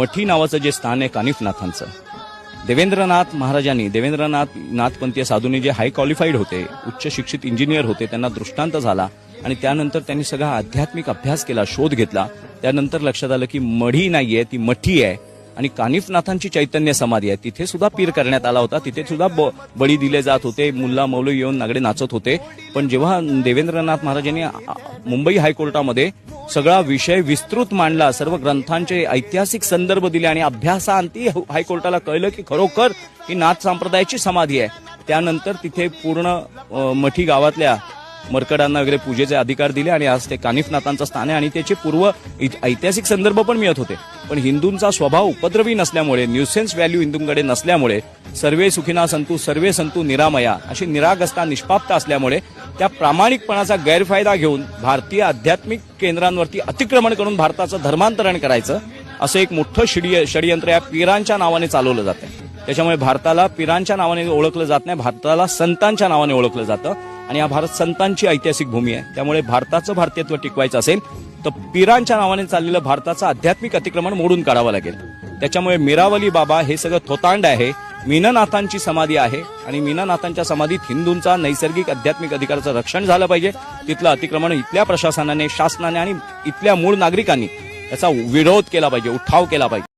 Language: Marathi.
मठी नावाचं जे स्थान आहे कानिफनाथांचं, देवेंद्रनाथ महाराजांनी, नाथपंथीय साधूंनी जे हाय क्वालिफाईड होते, उच्च शिक्षित इंजिनियर होते, त्यांना दृष्टांत झाला आणि त्यानंतर त्यांनी सगळा आध्यात्मिक अभ्यास केला, शोध घेतला. त्यानंतर लक्षात आलं की मढी नाहीये, ती मठी आहे आणि कानिफनाथांची चैतन्य समाधी आहे. तिथे सुद्धा पीर करण्यात आला होता, तिथे सुद्धा बळी दिले जात होते, मुल्ला मौलवी येऊन नागडे नाचत होते. पण जेव्हा देवेंद्रनाथ महाराजांनी मुंबई हायकोर्टामध्ये सगळा विषय विस्तृत मांडला, सर्व ग्रंथांचे ऐतिहासिक संदर्भ दिले आणि अभ्यासाअंती हायकोर्टाला कळलं की खरोखर ही नाथ संप्रदायाची समाधी आहे. त्यानंतर तिथे पूर्ण मठी गावातल्या मरकडांना वगैरे पूजेचे अधिकार दिले आणि आज ते कानिफनाथांचं स्थान आहे आणि त्याचे पूर्व ऐतिहासिक संदर्भ पण मिळत होते. पण हिंदूंचा स्वभाव उपद्रवी नसल्यामुळे, न्यूसेन्स व्हॅल्यू हिंदूंकडे नसल्यामुळे, सर्वे सुखिना संतु सर्वे संतु निरामया अशी निरागसता निष्पापता असल्यामुळे त्या प्रामाणिकपणाचा गैरफायदा घेऊन भारतीय आध्यात्मिक केंद्रांवरती अतिक्रमण करून भारताचं धर्मांतरण करायचं असं एक मोठं षडयंत्र या पीरांच्या नावाने चालवलं जातं. त्याच्यामुळे भारताला पीरांच्या नावाने ओळखलं जात नाही, भारताला संतांच्या नावाने ओळखलं जातं आणि हा भारत संतांची ऐतिहासिक भूमी आहे. त्यामुळे भारताचं भारतीयत्व टिकवायचं असेल तर पीरांच्या नावाने चाललेलं भारताचं आध्यात्मिक अतिक्रमण मोडून काढावं लागेल. त्याच्यामुळे मीरावली बाबा हे सगळं थोतांड आहे, मीननाथांची समाधी आहे आणि मीननाथांच्या समाधीत हिंदूंचा नैसर्गिक आध्यात्मिक अधिकाराचं रक्षण झालं पाहिजे. तिथलं अतिक्रमण इथल्या प्रशासनाने, शासनाने आणि इथल्या मूळ नागरिकांनी याचा विरोध केला पाहिजे, उठाव केला पाहिजे.